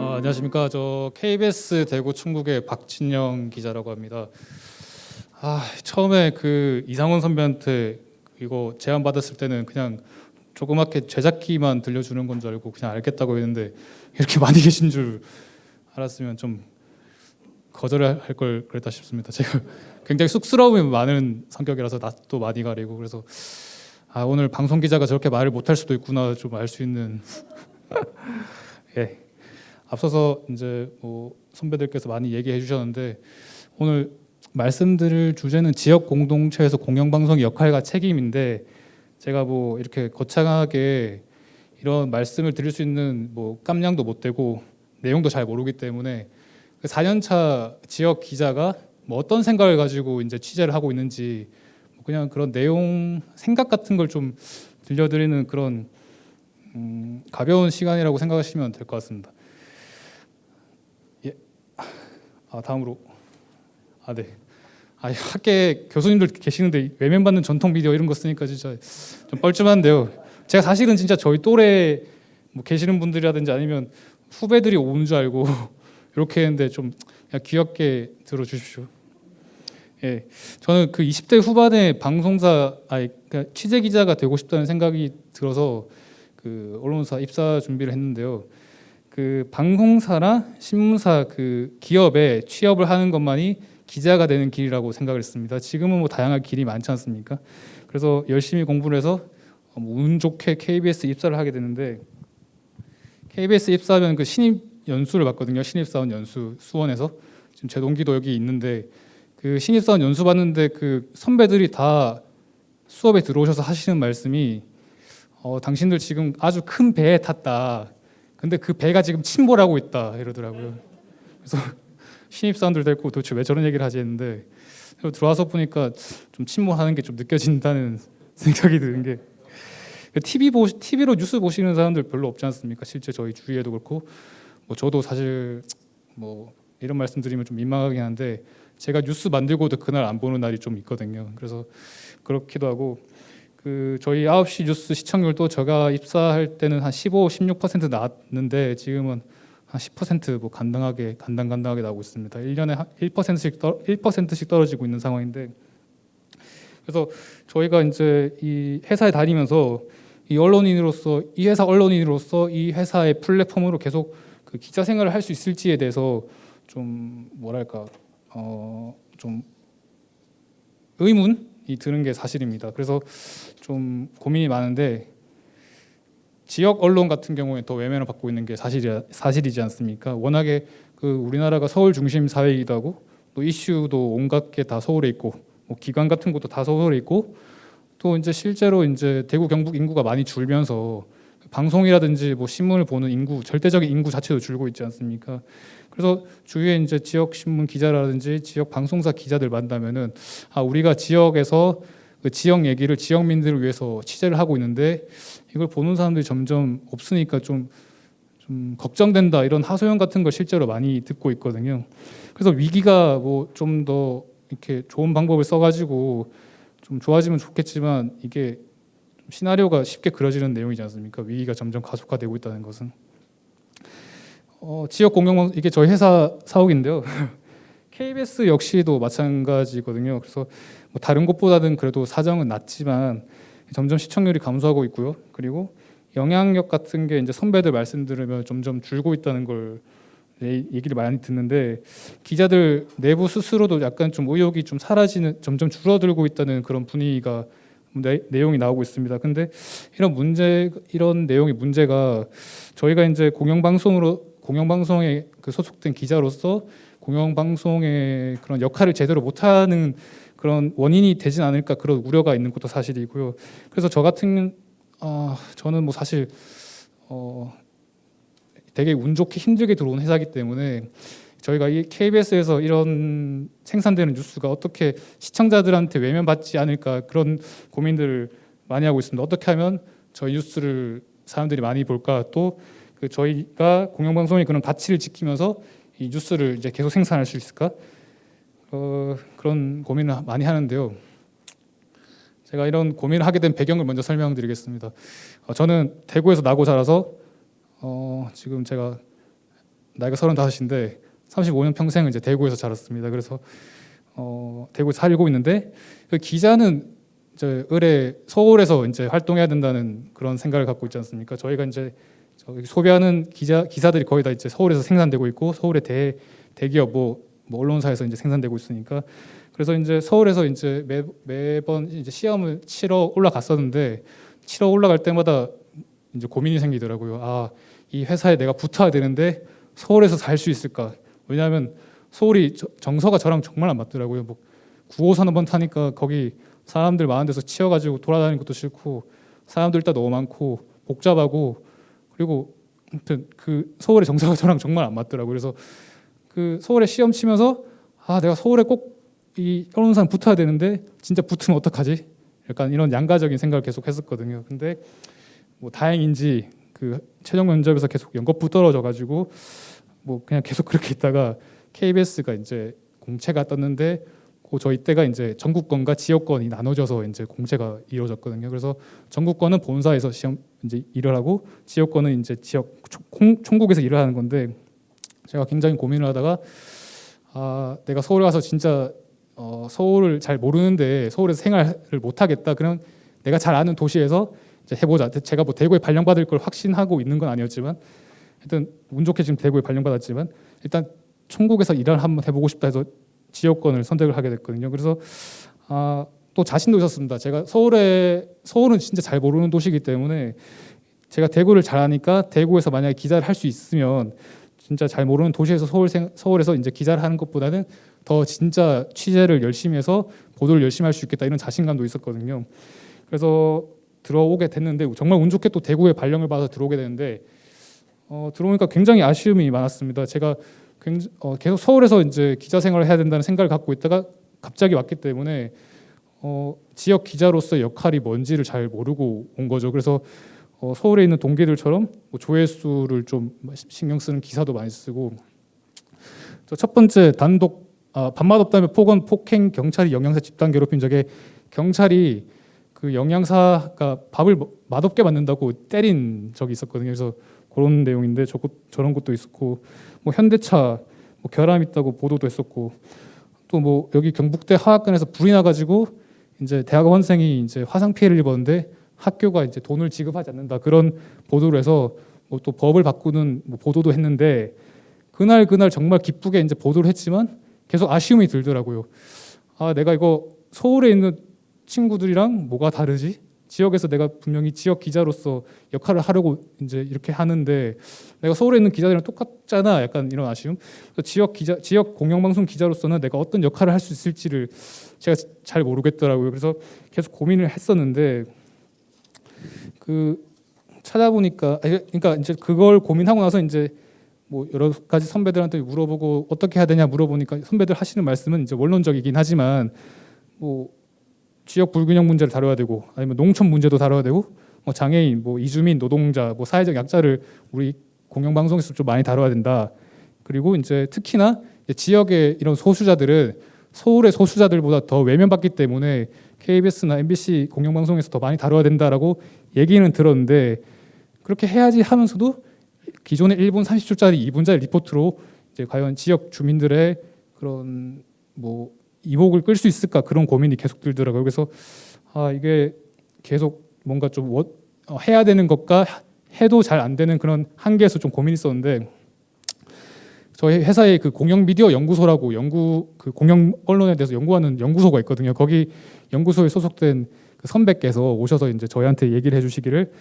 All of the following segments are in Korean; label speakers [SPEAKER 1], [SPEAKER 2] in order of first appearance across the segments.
[SPEAKER 1] 안녕하십니까. 저 KBS 대구 충북의 박진영 기자라고 합니다. 처음에 그 이상원 선배한테 이거 제안 받았을 때는 그냥 조그맣게 제작기만 들려주는 건 줄 알고 그냥 알겠다고 했는데 이렇게 많이 계신 줄 알았으면 좀 거절할 걸 그랬다 싶습니다. 제가 굉장히 쑥스러움이 많은 성격이라서 낯도 많이 가리고 그래서 오늘 방송 기자가 저렇게 말을 못할 수도 있구나 좀 알 수 있는 예. 앞서서 이제 뭐 선배들께서 많이 얘기해 주셨는데 오늘 말씀드릴 주제는 지역 공동체에서 공영방송의 역할과 책임인데 제가 뭐 이렇게 거창하게 이런 말씀을 드릴 수 있는 뭐 깜냥도 못 되고 내용도 잘 모르기 때문에 4년차 지역 기자가 뭐 어떤 생각을 가지고 이제 취재를 하고 있는지 그냥 그런 내용 생각 같은 걸 좀 들려드리는 그런 가벼운 시간이라고 생각하시면 될 것 같습니다. 예. 다음으로 네. 학계 교수님들 계시는데 외면받는 전통 미디어 이런 거 쓰니까 진짜 좀 뻘쭘한데요. 제가 사실은 진짜 저희 또래 뭐 계시는 분들이라든지 아니면 후배들이 온 줄 알고 이렇게 했는데 좀 그냥 귀엽게 들어주십시오. 예, 저는 그 20대 후반에 방송사, 그러니까 취재 기자가 되고 싶다는 생각이 들어서 그 언론사 입사 준비를 했는데요. 그 방송사나 신문사 그 기업에 취업을 하는 것만이 기자가 되는 길이라고 생각을 했습니다. 지금은 뭐 다양한 길이 많지 않습니까? 그래서 열심히 공부를 해서 운 좋게 KBS 입사를 하게 되는데 KBS 입사하면 그 신입 연수를 받거든요. 신입사원 연수 수원에서 지금 제 동기도 여기 있는데 그 신입사원 연수 받는데 그 선배들이 다 수업에 들어오셔서 하시는 말씀이 당신들 지금 아주 큰 배에 탔다. 근데 그 배가 지금 침몰하고 있다 이러더라고요. 그래서 신입사원들 데리고 도대체 왜 저런 얘기를 하지 했는데 들어와서 보니까 좀 침몰하는 게 좀 느껴진다는 생각이 드는 게 TV로 뉴스 보시는 사람들 별로 없지 않습니까? 실제 저희 주위에도 그렇고 뭐 저도 사실 뭐 이런 말씀 드리면 좀 민망하긴 한데 제가 뉴스 만들고도 그날 안 보는 날이 좀 있거든요. 그래서 그렇기도 하고 그 저희 9시 뉴스 시청률도 제가 입사할 때는 한 15, 16% 나왔는데 지금은 한 10% 간당간당하게 나오고 있습니다. 1년에 1%씩 떨어지고 있는 상황인데 그래서 저희가 이제 이 회사에 다니면서 이 회사 언론인으로서 이 회사의 플랫폼으로 계속 그 기자 생활을 할 수 있을지에 대해서 좀 뭐랄까 좀 의문이 드는 게 사실입니다. 그래서 좀 고민이 많은데 지역 언론 같은 경우에 더 외면을 받고 있는 게 사실이지 않습니까? 워낙에 그 우리나라가 서울 중심 사회이기도 하고 또 이슈도 온갖 게 다 서울에 있고 뭐 기관 같은 것도 다 서울에 있고 또 이제 실제로 이제 대구 경북 인구가 많이 줄면서 방송이라든지 뭐 신문을 보는 인구 절대적인 인구 자체도 줄고 있지 않습니까? 그래서 주위에 이제 지역 신문 기자라든지 지역 방송사 기자들 만나면은 우리가 지역에서 그 지역 얘기를 지역민들을 위해서 취재를 하고 있는데 이걸 보는 사람들이 점점 없으니까 좀 걱정된다 이런 하소연 같은 걸 실제로 많이 듣고 있거든요. 그래서 위기가 뭐 좀 더 이렇게 좋은 방법을 써가지고 좀 좋아지면 좋겠지만 이게 시나리오가 쉽게 그려지는 내용이지 않습니까? 위기가 점점 가속화되고 있다는 것은 지역 공영방송 이게 저희 회사 사옥인데요. KBS 역시도 마찬가지거든요. 그래서 뭐 다른 곳보다는 그래도 사정은 낮지만 점점 시청률이 감소하고 있고요. 그리고 영향력 같은 게 이제 선배들 말씀 들으면 점점 줄고 있다는 걸 얘기를 많이 듣는데 기자들 내부 스스로도 약간 좀 의욕이 좀 사라지는 점점 줄어들고 있다는 그런 분위기가 내용이 나오고 있습니다. 근데 이런 내용의 문제가 저희가 이제 공영방송에 그 소속된 기자로서 공영방송의 그런 역할을 제대로 못하는 그런 원인이 되진 않을까 그런 우려가 있는 것도 사실이고요. 그래서 저는 뭐 사실 되게 운 좋게 힘들게 들어온 회사이기 때문에 저희가 이 KBS에서 이런 생산되는 뉴스가 어떻게 시청자들한테 외면받지 않을까 그런 고민들을 많이 하고 있습니다. 어떻게 하면 저희 뉴스를 사람들이 많이 볼까 또 그 저희가 공영방송의 그런 가치를 지키면서 이 뉴스를 이제 계속 생산할 수 있을까 그런 고민을 많이 하는데요. 제가 이런 고민을 하게 된 배경을 먼저 설명드리겠습니다. 저는 대구에서 나고 자라서 지금 제가 나이가 35인데 35년 평생을 이제 대구에서 자랐습니다. 그래서 대구에 살고 있는데 그 기자는 이제 을에 서울에서 이제 활동해야 된다는 그런 생각을 갖고 있지 않습니까? 저희가 이제 소비하는 기사들이 거의 다 이제 서울에서 생산되고 있고 서울의 대기업 뭐 언론사에서 이제 생산되고 있으니까 그래서 이제 서울에서 이제 매번 이제 시험을 치러 올라갔었는데 치러 올라갈 때마다 이제 고민이 생기더라고요. 아, 이 회사에 내가 붙어야 되는데 서울에서 살 수 있을까? 왜냐하면 서울이 정서가 저랑 정말 안 맞더라고요. 뭐 9호선 한번 타니까 거기 사람들 많은 데서 치여가지고 돌아다니는 것도 싫고 사람들 일단 너무 많고 복잡하고 그리고 아무튼 그 서울의 정서가 저랑 정말 안 맞더라고요. 그래서 그 서울에 시험 치면서 아, 내가 서울에 꼭 이 언론사에 붙어야 되는데 진짜 붙으면 어떡하지? 약간 이런 양가적인 생각을 계속 했었거든요. 근데 뭐 다행인지 그 최종 면접에서 계속 연거푸 떨어져가지고 뭐 그냥 계속 그렇게 있다가 KBS가 이제 공채가 떴는데 그 저희 때가 이제 전국권과 지역권이 나눠져서 이제 공채가 이루어졌거든요. 그래서 전국권은 본사에서 시험 이제 일을 하고 지역권은 이제 지역 총국에서 일을 하는 건데 제가 굉장히 고민을 하다가 아, 내가 서울 가서 진짜 서울을 잘 모르는데 서울에서 생활을 못 하겠다. 그럼 내가 잘 아는 도시에서 이제 해보자. 제가 뭐 대구에 발령받을 걸 확신하고 있는 건 아니었지만 하여튼 운 좋게 지금 대구에 발령받았지만 일단 총국에서 일을 한번 해보고 싶다 해서 지역권을 선택을 하게 됐거든요. 그래서 또 자신도 있었습니다. 제가 서울은 진짜 잘 모르는 도시이기 때문에 제가 대구를 잘 아니까 대구에서 만약에 기자를 할 수 있으면 진짜 잘 모르는 도시에서 서울에서 이제 기자를 하는 것보다는 더 진짜 취재를 열심히 해서 보도를 열심히 할 수 있겠다 이런 자신감도 있었거든요. 그래서 들어오게 됐는데 정말 운 좋게 또 대구에 발령을 받아서 들어오게 되는데 들어오니까 굉장히 아쉬움이 많았습니다. 제가 계속 서울에서 이제 기자 생활을 해야 된다는 생각을 갖고 있다가 갑자기 왔기 때문에 지역 기자로서의 역할이 뭔지를 잘 모르고 온 거죠. 그래서 서울에 있는 동기들처럼 뭐 조회수를 좀 신경 쓰는 기사도 많이 쓰고 첫 번째 단독 밤맛 없다면 폭언 폭행 경찰이 영양사 집단 괴롭힌 적에 경찰이 그 영양사가 밥을 맛없게 만든다고 때린 적이 있었거든요. 그래서 그런 내용인데 저런 것도 있었고 뭐 현대차 뭐 결함 있다고 보도도 했었고 또 뭐 여기 경북대 화학관에서 불이 나가지고 이제 대학원생이 이제 화상 피해를 입었는데 학교가 이제 돈을 지급하지 않는다 그런 보도를 해서 뭐 또 법을 바꾸는 뭐 보도도 했는데 그날 정말 기쁘게 이제 보도를 했지만 계속 아쉬움이 들더라고요. 아, 내가 이거 서울에 있는 친구들이랑 뭐가 다르지? 지역에서 내가 분명히 지역 기자로서 역할을 하려고 이제 이렇게 하는데 내가 서울에 있는 기자들이랑 똑같잖아. 약간 이런 아쉬움. 그래서 지역 공영방송 기자로서는 내가 어떤 역할을 할 수 있을지를 제가 잘 모르겠더라고요. 그래서 계속 고민을 했었는데 그 찾아보니까 그러니까 이제 그걸 고민하고 나서 이제 뭐 여러 가지 선배들한테 물어보고 어떻게 해야 되냐 물어보니까 선배들 하시는 말씀은 이제 원론적이긴 하지만 뭐 지역 불균형 문제를 다뤄야 되고 아니면 농촌 문제도 다뤄야 되고 뭐 장애인, 뭐 이주민, 노동자, 뭐 사회적 약자를 우리 공영방송에서 좀 많이 다뤄야 된다. 그리고 이제 특히나 이제 지역의 이런 소수자들은 서울의 소수자들보다 더 외면받기 때문에 KBS나 MBC 공영방송에서 더 많이 다뤄야 된다라고 얘기는 들었는데 그렇게 해야지 하면서도 기존의 1분 30초짜리 2분짜리 리포트로 이제 과연 지역 주민들의 그런 뭐 이목을 끌 수 있을까 그런 고민이 계속 들더라고요. 그래서 이게 계속 뭔가 좀 해야 되는 것과 해도 잘 안 되는 그런 한계에서 좀 고민이 있었는데 저희 회사에 그 공영 미디어 연구소라고 그 공영 언론에 대해서 연구하는 연구소가 있거든요. 거기 연구소에 소속된 그 선배께서 오셔서 이제 저희한테 얘기를 해주시기를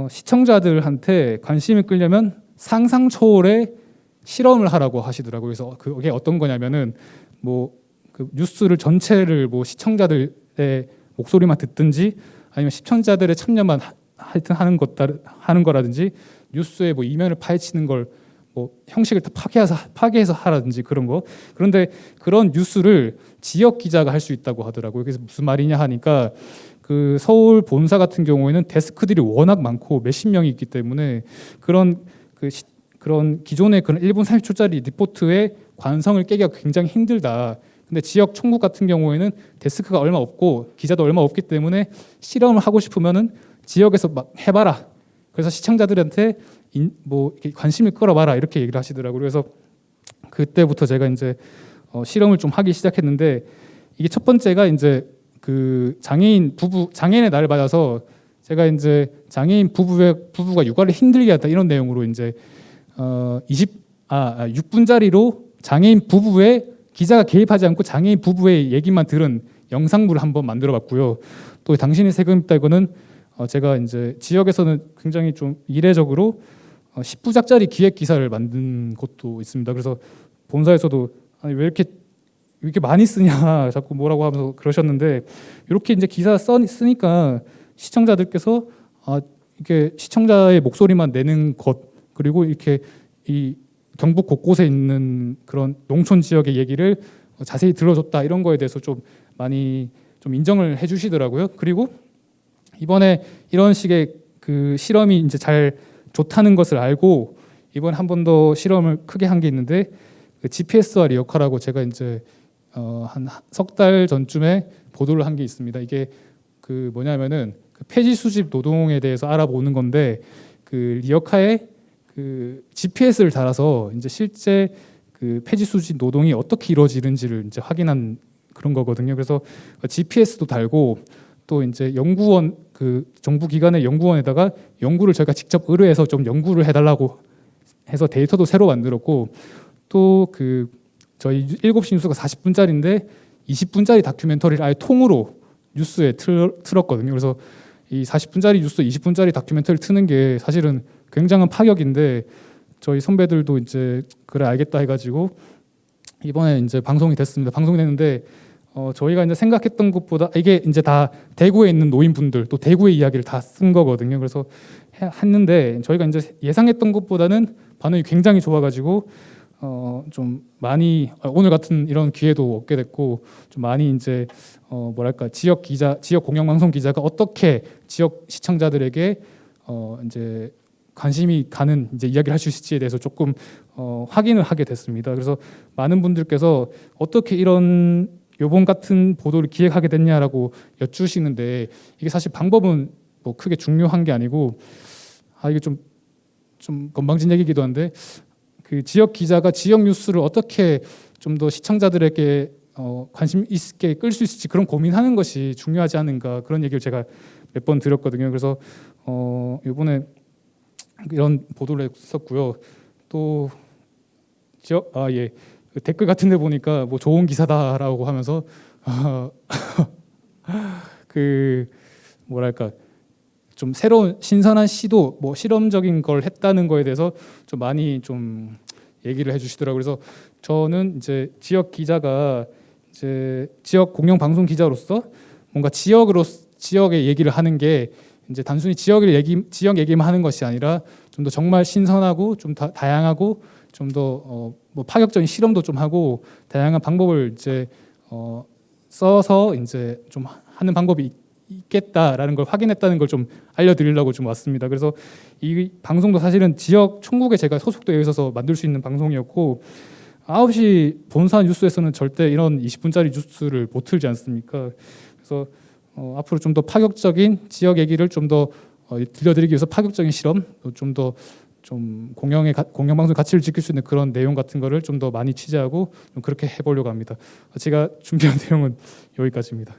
[SPEAKER 1] 시청자들한테 관심이 끌려면 상상 초월의 실험을 하라고 하시더라고요. 그래서 그게 어떤 거냐면은 뭐 그 뉴스를 전체를 뭐 시청자들의 목소리만 듣든지 아니면 시청자들의 참여만 하여튼 하는 거라든지 뉴스의 뭐 이면을 파헤치는 걸 뭐 형식을 다 파괴해서 하라든지 그런 거. 그런데 그런 뉴스를 지역 기자가 할 수 있다고 하더라고요. 그래서 무슨 말이냐 하니까 그 서울 본사 같은 경우에는 데스크들이 워낙 많고 몇십 명이 있기 때문에 그런 기존의 그런 1분 30초짜리 리포트의 관성을 깨기가 굉장히 힘들다. 근데 지역 총국 같은 경우에는 데스크가 얼마 없고 기자도 얼마 없기 때문에 실험을 하고 싶으면은 지역에서 막 해봐라. 그래서 시청자들한테 뭐 이렇게 관심을 끌어봐라 이렇게 얘기를 하시더라고요. 그래서 그때부터 제가 이제 실험을 좀 하기 시작했는데 이게 첫 번째가 이제 그 장애인의 날을 맞아서 제가 이제 장애인 부부가 육아를 힘들게 한다 이런 내용으로 이제 6분짜리로 장애인 부부의 기자가 개입하지 않고 장애인 부부의 얘기만 들은 영상물을 한번 만들어봤고요. 또 당신이 세금 있다 이거는 제가 이제 지역에서는 굉장히 좀 이례적으로 10부작짜리 기획 기사를 만든 곳도 있습니다. 그래서 본사에서도 아니 왜 이렇게 많이 쓰냐 자꾸 뭐라고 하면서 그러셨는데 이렇게 이제 기사 쓰니까 시청자들께서 이게 시청자의 목소리만 내는 것 그리고 이렇게 이 경북 곳곳에 있는 그런 농촌 지역의 얘기를 자세히 들어줬다 이런 거에 대해서 좀 많이 좀 인정을 해주시더라고요. 그리고 이번에 이런 식의 그 실험이 이제 잘 좋다는 것을 알고 이번에 한 번 더 실험을 크게 한 게 있는데 그 GPS와 리어카라고 제가 이제 한 석 달 전쯤에 보도를 한 게 있습니다. 이게 그 뭐냐면은 그 폐지 수집 노동에 대해서 알아보는 건데 그 리어카에 그 GPS를 달아서 이제 실제 그 폐지 수집 노동이 어떻게 이루어지는지를 이제 확인한 그런 거거든요. 그래서 GPS도 달고 또 이제 연구원 그 정부 기관의 연구원에다가 연구를 저희가 직접 의뢰해서 좀 연구를 해달라고 해서 데이터도 새로 만들었고 또 그 저희 7시 뉴스가 40분짜리인데 20분짜리 다큐멘터리를 아예 통으로 뉴스에 틀었거든요. 그래서 이 40분짜리 뉴스 20분짜리 다큐멘터리를 트는 게 사실은 굉장한 파격인데 저희 선배들도 이제 그래 알겠다 해가지고 이번에 이제 방송이 됐습니다. 방송이 됐는데 저희가 이제 생각했던 것보다 이게 이제 다 대구에 있는 노인분들 또 대구의 이야기를 다 쓴 거거든요. 그래서 했는데 저희가 이제 예상했던 것보다는 반응이 굉장히 좋아가지고 좀 많이 오늘 같은 이런 기회도 얻게 됐고 좀 많이 이제 뭐랄까 지역 공영방송 기자가 어떻게 지역 시청자들에게 이제 관심이 가는 이제 이야기를 할 수 있을지에 대해서 조금 확인을 하게 됐습니다. 그래서 많은 분들께서 어떻게 이런 요번 같은 보도를 기획하게 됐냐라고 여쭈시는데 이게 사실 방법은 뭐 크게 중요한 게 아니고 이게 좀 건방진 얘기기도 한데 그 지역 기자가 지역 뉴스를 어떻게 좀 더 시청자들에게 관심 있게 끌 수 있을지 그런 고민하는 것이 중요하지 않은가 그런 얘기를 제가 몇 번 드렸거든요. 그래서 이번에 이런 보도를 했었고요. 또 그 댓글 같은데 보니까 뭐 좋은 기사다라고 하면서 그 뭐랄까 좀 새로운 신선한 시도 뭐 실험적인 걸 했다는 거에 대해서 좀 많이 좀 얘기를 해주시더라고요. 그래서 저는 이제 지역 기자가 이제 지역 공영 방송 기자로서 뭔가 지역의 얘기를 하는 게 이제 단순히 지역 얘기만 하는 것이 아니라 좀 더 정말 신선하고 좀 다양하고 좀 더 뭐 파격적인 실험도 좀 하고 다양한 방법을 이제 써서 이제 좀 하는 방법이 있겠다라는 걸 확인했다는 걸 좀 알려드리려고 좀 왔습니다. 그래서 이 방송도 사실은 지역 총국에 제가 소속되어 있어서 만들 수 있는 방송이었고 9시 본사 뉴스에서는 절대 이런 20분짜리 뉴스를 못 틀지 않습니까? 그래서 앞으로 좀 더 파격적인 지역 얘기를 좀 더 들려드리기 위해서 파격적인 실험, 좀 더 좀 공영방송 가치를 지킬 수 있는 그런 내용 같은 거를 좀 더 많이 취재하고 좀 그렇게 해보려고 합니다. 제가 준비한 내용은 여기까지입니다.